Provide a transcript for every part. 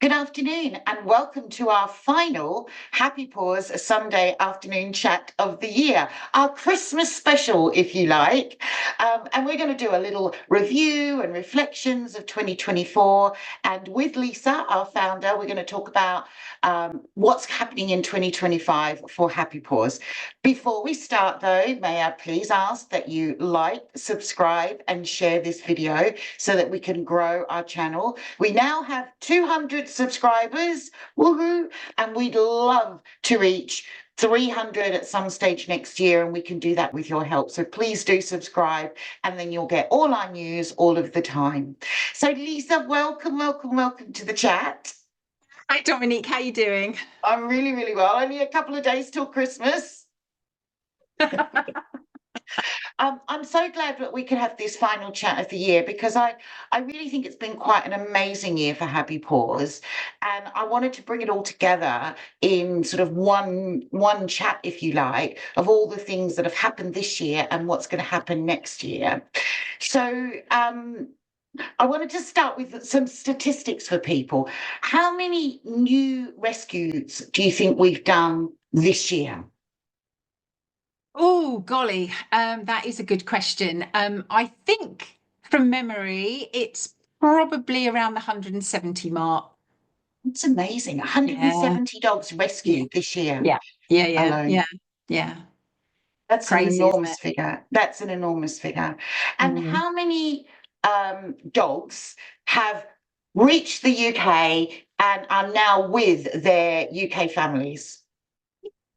Good afternoon and welcome to our final Happy Paws Sunday afternoon chat of the year, our Christmas special, if you like. And we're going to do a little review and reflections of 2024. And with Lisa, our founder, we're going to talk about what's happening in 2025 for Happy Paws. Before we start, though, may I please ask that you like, subscribe and share this video so that we can grow our channel. We now have 200 subscribers, woohoo, and we'd love to reach 300 at some stage next year, and we can do that with your help. So please do subscribe, and then you'll get all our news all of the time. So Lisa, welcome to the chat. Hi Dominique, how are you doing? I'm really well. Only a couple of days till Christmas. I'm so glad that we could have this final chat of the year because I really think it's been quite an amazing year for Happy Paws, and I wanted to bring it all together in sort of one chat, if you like, of all the things that have happened this year and what's going to happen next year. So I wanted to start with some statistics for people. How many new rescues do you think we've done this year? Oh, golly, that is a good question. I think from memory, it's probably around the 170 mark. It's amazing. 170 dogs rescued this year. Alone. Yeah. That's Crazy, an enormous figure. That's an enormous figure. And how many dogs have reached the UK and are now with their UK families?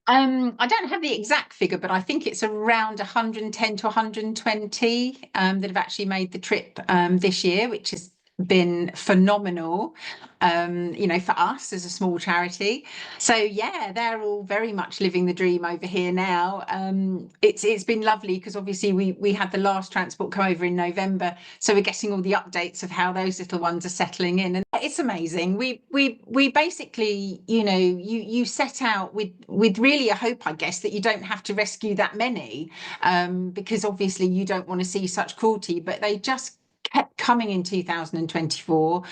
I don't have the exact figure, but I think it's around 110 to 120 that have actually made the trip this year, which has been phenomenal, for us as a small charity. So yeah, they're all very much living the dream over here now. It's been lovely because obviously we had the last transport come over in November, so we're getting all the updates of how those little ones are settling in, and it's amazing. We basically, you set out with really a hope, I guess, that you don't have to rescue that many, because obviously you don't want to see such cruelty, but they just kept coming in 2024,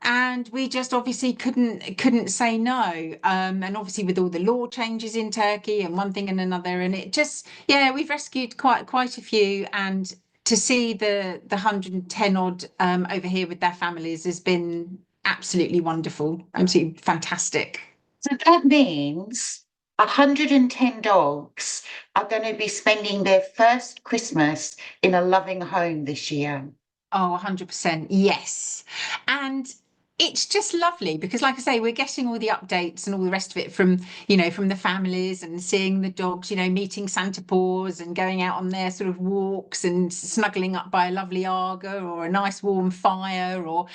and we just obviously couldn't say no, and obviously with all the law changes in Turkey and one thing and another, and it just, we've rescued quite a few, and to see the 110 odd over here with their families has been absolutely wonderful, absolutely fantastic. So that means 110 dogs are going to be spending their first Christmas in a loving home this year. Oh, 100%. Yes. And it's just lovely because, like I say, we're getting all the updates and all the rest of it from the families, and seeing the dogs, meeting Santa Paws and going out on their sort of walks and snuggling up by a lovely Aga or a nice warm fire, or,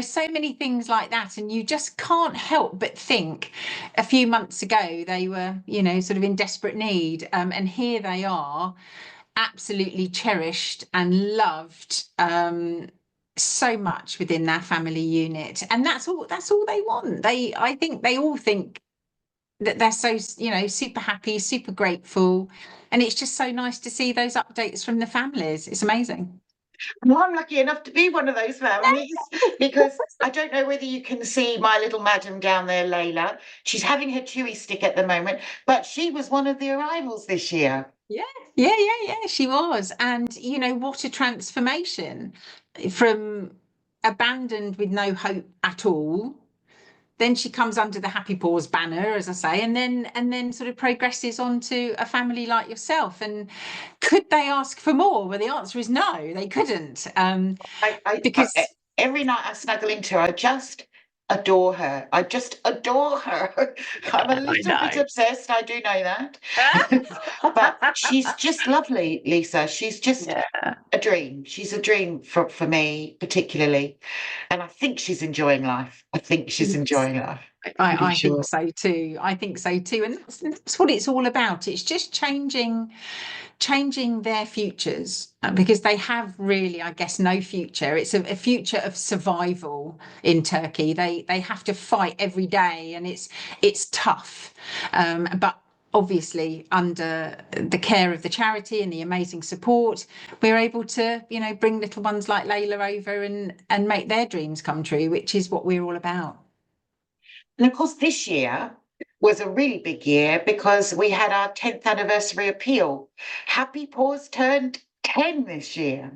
so many things like that. And you just can't help but think a few months ago they were, sort of in desperate need. And here they are, absolutely cherished and loved so much within their family unit, and that's all they want. I think they all think that they're so super happy, super grateful, and it's just so nice to see those updates from the families. It's amazing. Well, I'm lucky enough to be one of those families because I don't know whether you can see my little madam down there, Layla. She's having her chewy stick at the moment, but she was one of the arrivals this year. Yeah, she was. And what a transformation from abandoned with no hope at all. Then she comes under the Happy Paws banner, as I say, and then sort of progresses on to a family like yourself. And could they ask for more? Well, the answer is no, they couldn't. Because every night I snuggle into her, I just adore her. I just adore her. I'm a little bit obsessed, I do know that. But she's just lovely, Lisa. She's just a dream. She's a dream for me, particularly. And I think she's enjoying life. I think think so too. I think so too. And that's what it's all about. It's just changing their futures, because they have really, I guess, no future. It's a future of survival in Turkey. They have to fight every day, and it's tough. But obviously under the care of the charity and the amazing support, we're able to, bring little ones like Layla over and make their dreams come true, which is what we're all about. And of course, this year was a really big year because we had our 10th anniversary appeal. Happy Paws turned 10 this year.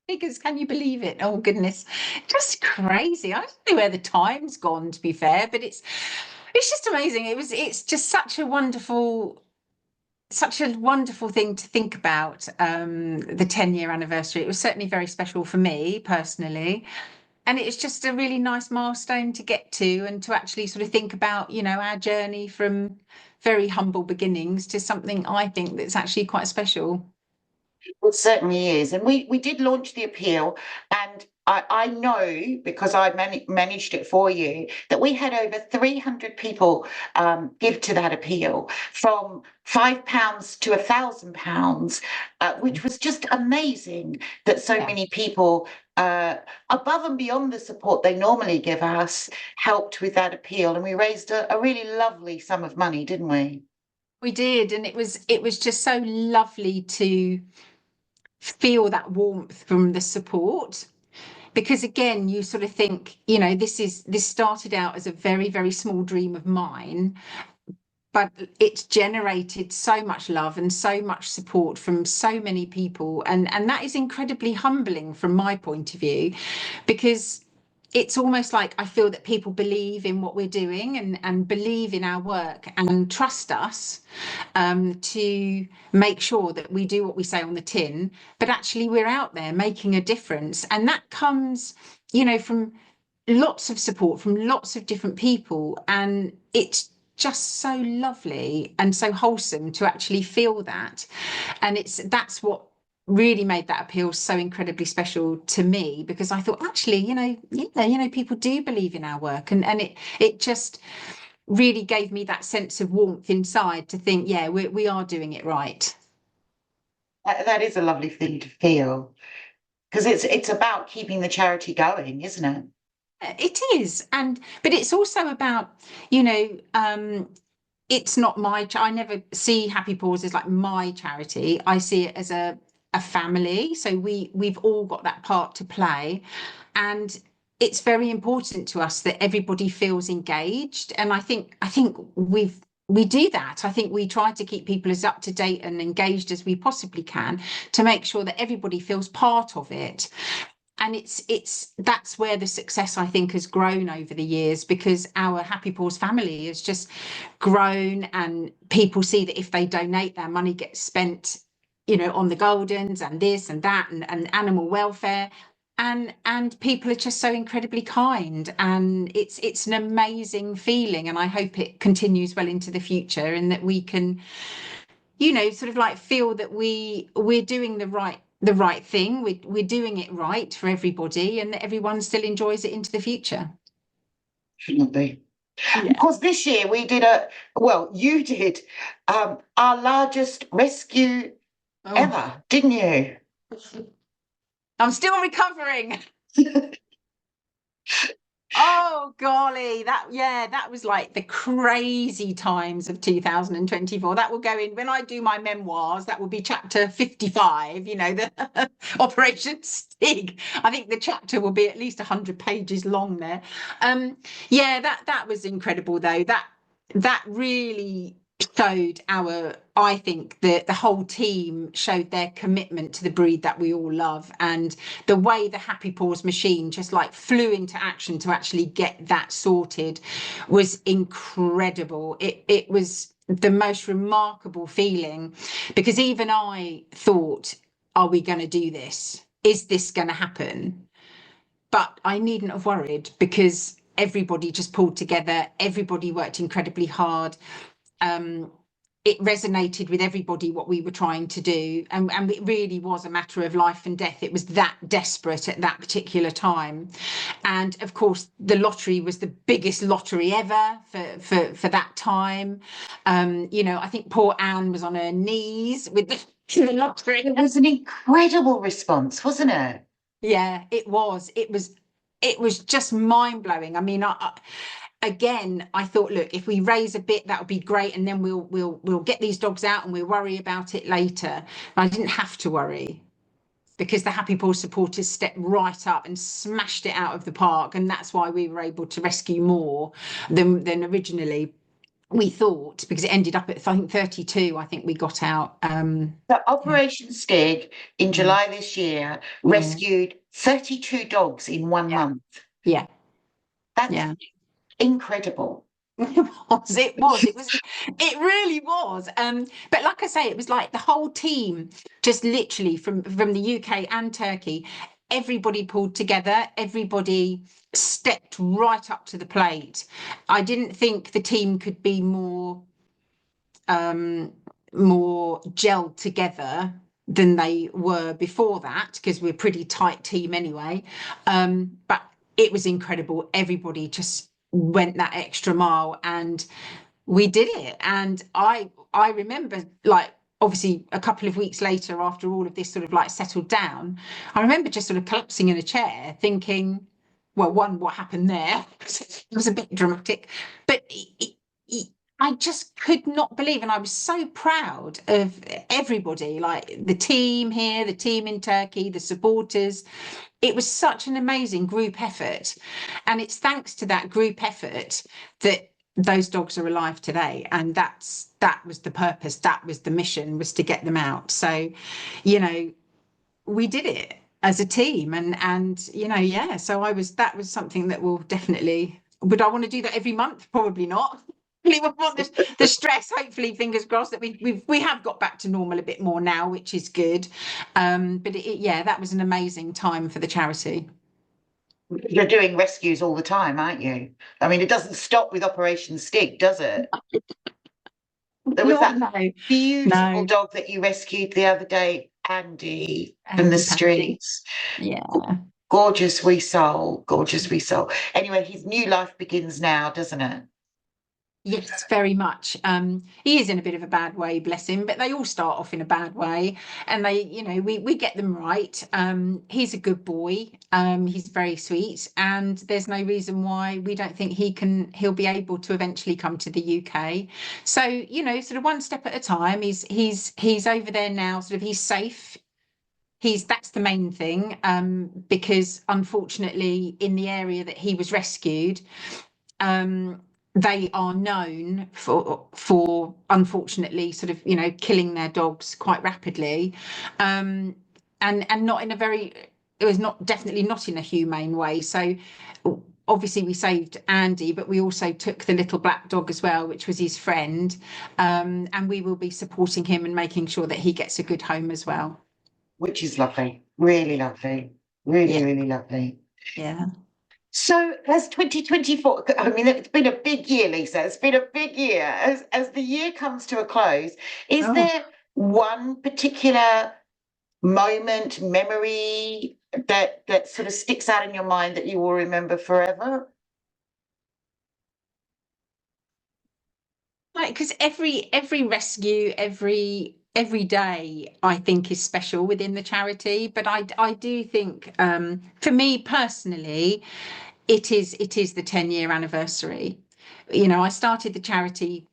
Figures, can you believe it? Oh goodness, just crazy. I don't know where the time's gone, to be fair, but it's just amazing. It's just such a wonderful thing to think about, the 10-year anniversary. It was certainly very special for me personally, and it's just a really nice milestone to get to, and to actually sort of think about, our journey from very humble beginnings to something I think that's actually quite special. It certainly is. And we did launch the appeal, and I know, because I managed it for you, that we had over 300 people give to that appeal, from £5 to £1,000, which was just amazing that so Yeah. many people, above and beyond the support they normally give us, helped with that appeal. And we raised a really lovely sum of money, didn't we? We did, and it was just so lovely to feel that warmth from the support, because again, you sort of think, this started out as a very, very small dream of mine, but it's generated so much love and so much support from so many people, and that is incredibly humbling from my point of view, because it's almost like I feel that people believe in what we're doing, and believe in our work and trust us, to make sure that we do what we say on the tin, but actually we're out there making a difference. And that comes, from lots of support from lots of different people. And it's just so lovely and so wholesome to actually feel that. And that's what really made that appeal so incredibly special to me, because I thought, actually, people do believe in our work, and it just really gave me that sense of warmth inside to think, yeah, we are doing it right. That is a lovely thing to feel, because it's about keeping the charity going, isn't it? It is, but it's also about, it's not I never see Happy Paws as like my charity. I see it as a family. So we've all got that part to play, and it's very important to us that everybody feels engaged. And I think we do that. I think we try to keep people as up to date and engaged as we possibly can, to make sure that everybody feels part of it. And that's where the success, I think, has grown over the years, because our Happy Paws family has just grown, and people see that if they donate, their money gets spent, on the Goldens and this and that, and animal welfare. And people are just so incredibly kind, and it's an amazing feeling. And I hope it continues well into the future, and that we can, sort of like feel that we're doing the right thing. We're doing it right for everybody, and that everyone still enjoys it into the future. Definitely. Yeah. Of course, this year we did you did our largest rescue ever, didn't you? I'm still recovering. Oh golly, that was like the crazy times of 2024. That will go in when I do my memoirs. That will be chapter 55, the Operation STIG. I think the chapter will be at least 100 pages long there. That was incredible though. That really showed I think the whole team showed their commitment to the breed that we all love, and the way the Happy Paws machine just like flew into action to actually get that sorted was incredible. It was the most remarkable feeling, because even I thought, are we going to do this? Is this going to happen? But I needn't have worried, because everybody just pulled together. Everybody worked incredibly hard. It resonated with everybody what we were trying to do, and it really was a matter of life and death. It was that desperate at that particular time. And of course the lottery was the biggest lottery ever for that time. I think poor Anne was on her knees with the lottery. It was an incredible response, wasn't it? Yeah, it was just mind-blowing. I mean, again, I thought, look, if we raise a bit, that would be great, and then we'll get these dogs out and we'll worry about it later. But I didn't have to worry, because the Happy Paws supporters stepped right up and smashed it out of the park, and that's why we were able to rescue more than originally we thought, because it ended up at, I think, 32. I think we got out. So Operation STIG in July this year rescued 32 dogs in 1 month. Yeah. That's incredible. It really was. But like I say, it was like the whole team, just literally from the UK and Turkey, everybody pulled together, everybody stepped right up to the plate. I didn't think the team could be more gelled together than they were before that, because we're a pretty tight team anyway. But it was incredible. Everybody just went that extra mile, and we did it. And I remember, like, obviously a couple of weeks later, after all of this sort of like settled down, I remember just sort of collapsing in a chair thinking, well, one, what happened there? It was a bit dramatic, but I just could not believe, and I was so proud of everybody, like the team here, the team in Turkey, the supporters. It was such an amazing group effort, and it's thanks to that group effort that those dogs are alive today. And that was the purpose, that was the mission, was to get them out. So, you know, we did it as a team, and you know, yeah. So that was something that will definitely. Would I want to do that every month? Probably not. We want the stress. Hopefully, fingers crossed, that we have got back to normal a bit more now, which is good. But yeah, that was an amazing time for the charity. You're doing rescues all the time, aren't you? I mean, it doesn't stop with Operation STIG, does it? There was that beautiful dog that you rescued the other day, Andy, from the streets. Yeah. Gorgeous wee soul, gorgeous wee soul. Anyway, his new life begins now, doesn't it? Yes, very much. He is in a bit of a bad way, bless him, but they all start off in a bad way, and they, you know, we get them right. He's a good boy. He's very sweet, and there's no reason why we don't think he'll be able to eventually come to the UK. So, you know, sort of one step at a time. He's over there now, sort of, he's safe. That's the main thing, because unfortunately in the area that he was rescued, they are known for unfortunately sort of, you know, killing their dogs quite rapidly, and not in a very, it was not definitely not in a humane way. So obviously we saved Andy, but we also took the little black dog as well, which was his friend, and we will be supporting him and making sure that he gets a good home as well. Which is lovely, really lovely, really lovely. Yeah. So as 2024, I mean, it's been a big year, Lisa. It's been a big year. As the year comes to a close, is there one particular moment, memory that sort of sticks out in your mind that you will remember forever? Like, because every rescue, every day, I think, is special within the charity. But I do think, for me personally, it is the 10-year anniversary. You know, I started the charity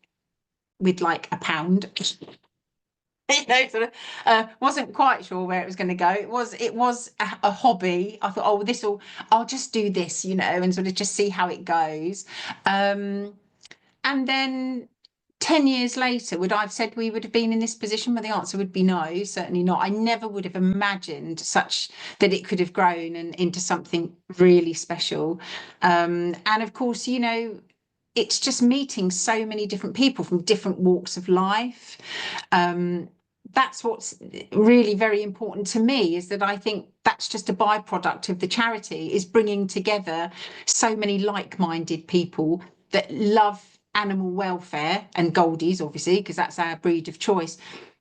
with like £1. You know, sort of, wasn't quite sure where it was going to go. It was a hobby. I thought, oh, I'll just do this, you know, and sort of just see how it goes. And then 10 years later, would I have said we would have been in this position? Well, the answer would be no, certainly not. I never would have imagined that it could have grown into something really special. And of course, you know, it's just meeting so many different people from different walks of life. That's what's really very important to me, is that I think that's just a byproduct of the charity, is bringing together so many like-minded people that love animal welfare, and Goldies, obviously, because that's our breed of choice.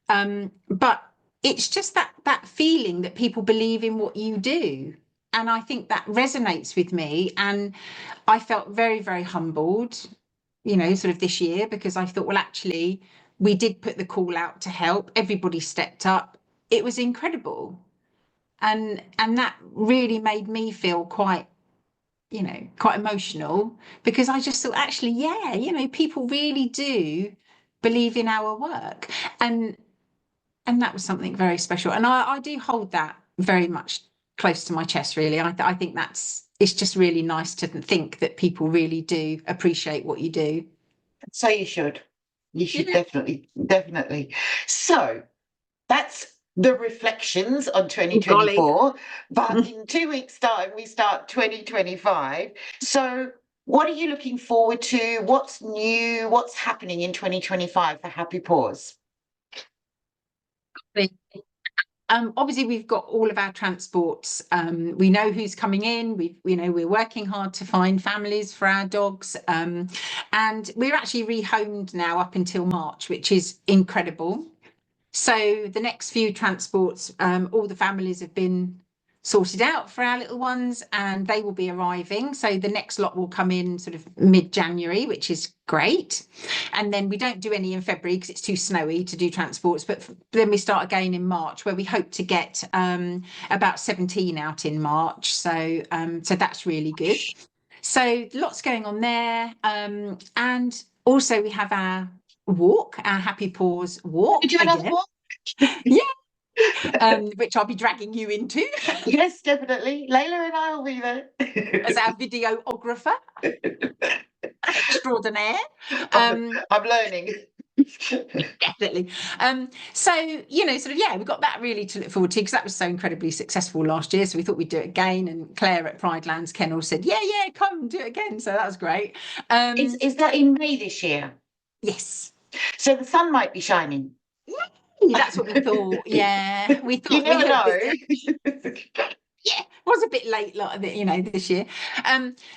But it's just that feeling that people believe in what you do. And I think that resonates with me. And I felt very, very humbled, you know, sort of this year, because I thought, well, actually, we did put the call out to help. Everybody stepped up. It was incredible. And that really made me feel quite quite emotional, because I just thought, actually, yeah, people really do believe in our work. And that was something very special. And I do hold that very much close to my chest, really. I think it's just really nice to think that people really do appreciate what you do. So you should. You should Yeah. definitely. So that's the reflections on Oh, golly. 2024. But in 2 weeks' time, we start 2025. So what are you looking forward to? What's new? What's happening in 2025 for Happy Paws? Obviously, we've got all of our transports. We know who's coming in. We're working hard to find families for our dogs, and we're actually rehomed now up until March, which is incredible. So the next few transports, all the families have been sorted out for our little ones, and they will be arriving. So the next lot will come in sort of mid-January, which is great. And then we don't do any in February because it's too snowy to do transports. But then we start again in March, where we hope to get about 17 out in March. So that's really good. So lots going on there. And also we have our Happy Paws walk Did you another again. one? Yeah. Which I'll be dragging you into Yes, definitely. Layla and I will be there. as our videographer extraordinaire. I'm learning. Definitely. So, sort of, yeah, we've got that really to look forward to, because that was so incredibly successful last year. So we thought we'd do it again. And Claire at Pridelands Kennel said, yeah, come do it again. So that was great. Is that in May this year? Yes. So the sun might be shining. That's what we thought. Yeah, we thought You never know. Yeah, it was a bit late, like this year.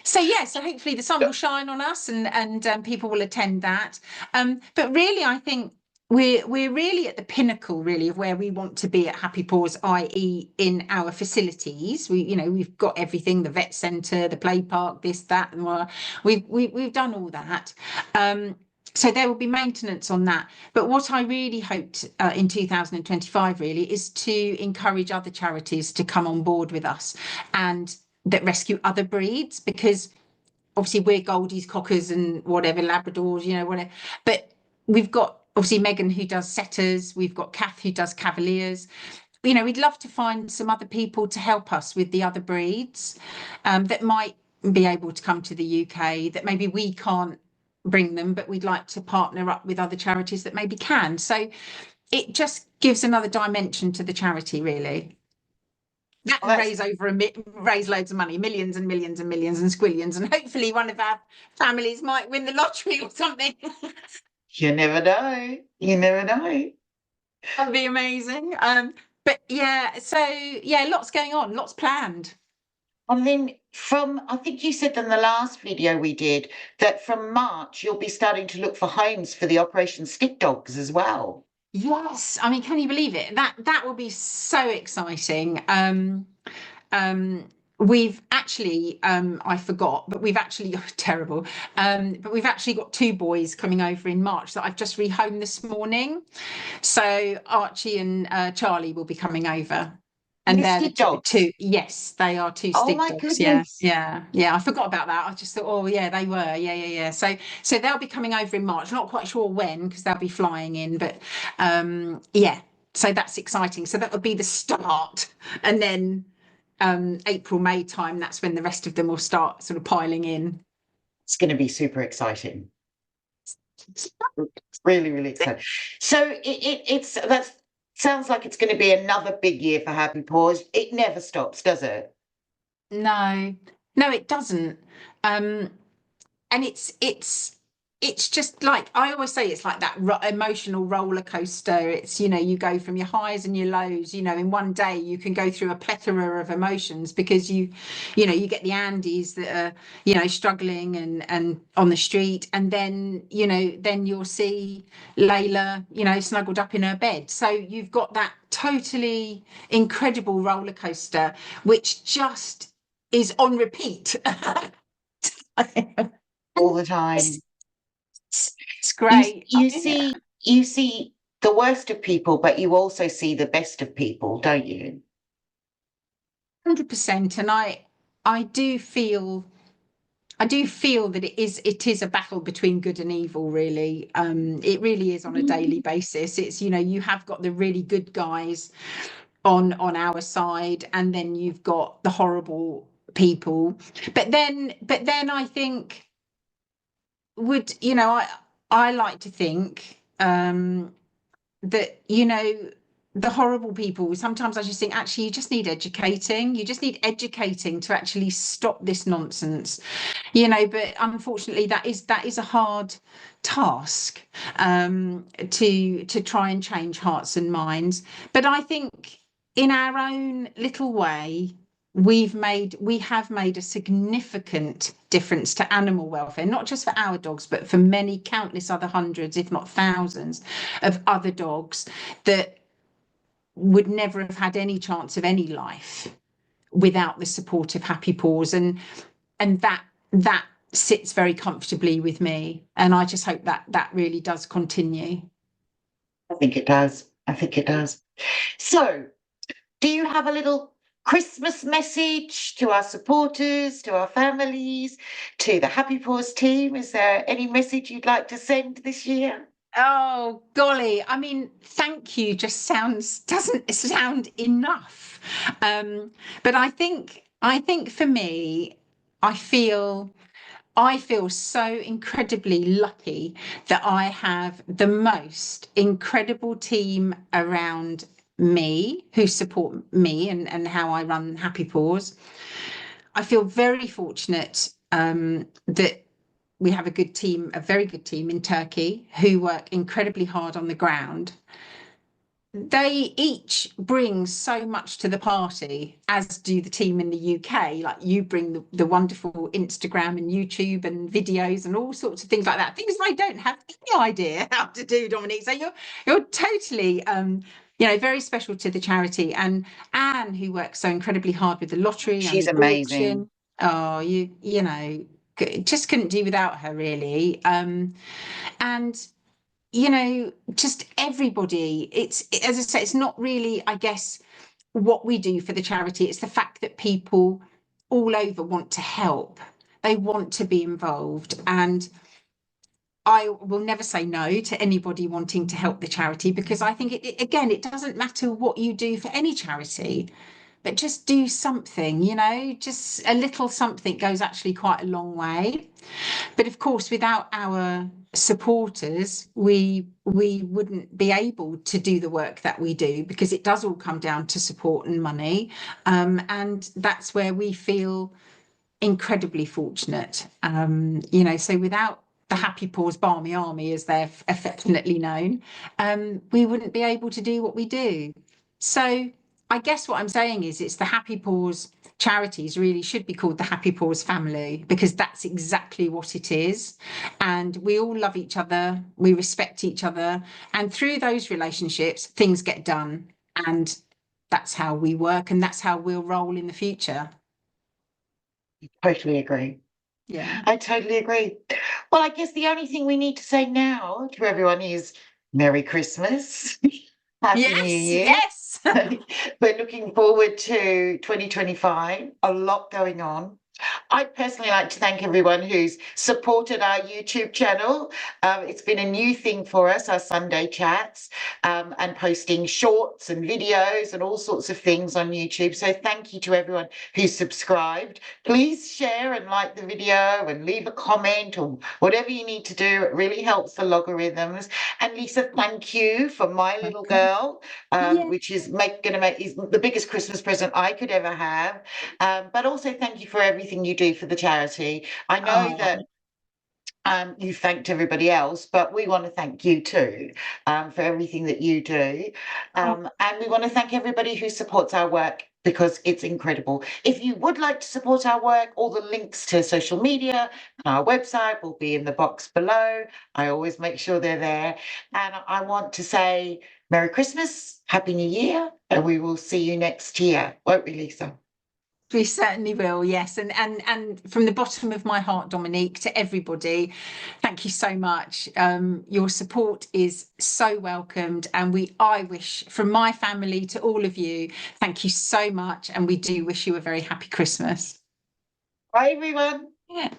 So hopefully the sun will shine on us, and people will attend that. But really, I think we're really at the pinnacle, really, of where we want to be at Happy Paws, i.e., in our facilities. We've got everything: the vet centre, the play park, this, that, and more. We've done all that. So there will be maintenance on that. But what I really hoped in 2025 really is to encourage other charities to come on board with us and that rescue other breeds, because obviously we're Goldies, Cockers and whatever, Labradors, whatever. But we've got obviously Megan who does setters, we've got Kath who does Cavaliers. We'd love to find some other people to help us with the other breeds that might be able to come to the UK, that maybe we can't bring them, but we'd like to partner up with other charities that maybe can. So it just gives another dimension to the charity, really. That Well, raise loads of money, millions and millions and millions and squillions, and hopefully one of our families might win the lottery or something. you never know. You never know. That'd be amazing. But yeah, so yeah, lots going on, lots planned. And then I think you said in the last video we did that from March you'll be starting to look for homes for the Operation Stick dogs as well. Yes, I mean, can you believe it? That will be so exciting. We've actually, I forgot, but we've actually terrible. But we've actually got 2 boys coming over in March that I've just rehomed this morning. So Archie and Charlie will be coming over. And They're they're stick the dogs. two. Yes, they are 2 Oh stick my dogs. Yeah, goodness. yeah, yeah. I forgot about that. I just thought, oh yeah, they were. Yeah. So they'll be coming over in March. Not quite sure when, because they'll be flying in, but yeah. So that's exciting. So that would be the start, and then April, May time. That's when the rest of them will start sort of piling in. It's going to be super exciting. Really, really exciting. So it's that sounds like it's going to be another big year for Happy Paws. It never stops, does it? No, it doesn't. And it's just like I always say, it's like that emotional roller coaster. It's you go from your highs and your lows. In one day you can go through a plethora of emotions, because you get the Andes that are struggling and on the street, and then then you'll see Layla snuggled up in her bed. So you've got that totally incredible roller coaster, which just is on repeat. All the time. It's great. You see the worst of people, but you also see the best of people, don't you? 100%. And I do feel I do feel that it is a battle between good and evil, really. It really is on a daily basis. It's, you know, you have got the really good guys on our side, and then you've got the horrible people. But then I think, would, you know, I like to think that, you know, the horrible people, sometimes I just think actually you just need educating. You just need educating to actually stop this nonsense, you know. But unfortunately that is a hard task, to try and change hearts and minds. But I think in our own little way, we have made a significant difference to animal welfare, not just for our dogs, but for many countless other hundreds, if not thousands, of other dogs that would never have had any chance of any life without the support of Happy Paws. And that sits very comfortably with me, and I just hope that that really does continue. I think it does. I think it does. So, do you have a little Christmas message to our supporters, to our families, to the Happy Paws team? Is there any message you'd like to send this year? Oh golly, I mean, thank you just doesn't sound enough. But I think for me, I feel I feel so incredibly lucky that I have the most incredible team around me who support me and how I run Happy Paws. I feel very fortunate, that we have a very good team in Turkey who work incredibly hard on the ground. They each bring so much to the party, as do the team in the UK. Like, you bring the wonderful Instagram and YouTube and videos and all sorts of things like that. Things I don't have any idea how to do, Dominique. So you're totally, you know, very special to the charity. And Anne, who works so incredibly hard with the lottery and She's the amazing. auction. Oh, you know, just couldn't do without her, really. And you know, just everybody. It's, as I say, it's not really, I guess, what we do for the charity. It's the fact that people all over want to help. They want to be involved. And I will never say no to anybody wanting to help the charity, because I think again, it doesn't matter what you do for any charity, but just do something, you know, just a little something goes actually quite a long way. But of course, without our supporters, we wouldn't be able to do the work that we do, because it does all come down to support and money. And that's where we feel incredibly fortunate. You know, so without the Happy Paws Barmy Army, as they're affectionately known, we wouldn't be able to do what we do. So I guess what I'm saying is, it's the Happy Paws charities really should be called the Happy Paws family, because that's exactly what it is. And we all love each other, we respect each other, and through those relationships, things get done. And that's how we work, and that's how we'll roll in the future. Totally agree. Yeah. I totally agree. Well, I guess the only thing we need to say now to everyone is Merry Christmas. Happy New Yes, Year. yes. We're looking forward to 2025. A lot going on. I'd personally like to thank everyone who's supported our YouTube channel. It's been a new thing for us, our Sunday chats, and posting shorts and videos and all sorts of things on YouTube. So thank you to everyone who's subscribed. Please share and like the video and leave a comment or whatever you need to do. It really helps the logarithms. And Lisa, thank you for my little girl, Yeah. which is is the biggest Christmas present I could ever have. But also thank you for everything you do for the charity. I know Oh, that you thanked everybody else, but we want to thank you too, for everything that you do. oh, And we want to thank everybody who supports our work, because it's incredible. If you would like to support our work, all the links to social media and our website will be in the box below. I always make sure they're there. And I want to say Merry Christmas, Happy New Year, and we will see you next year, won't we, Lisa? we certainly will, yes. And from the bottom of my heart, Dominique, to everybody, thank you so much. Your support is so welcomed, and I wish, from my family to all of you, thank you so much, and we do wish you a very happy Christmas. Bye, everyone. Yeah.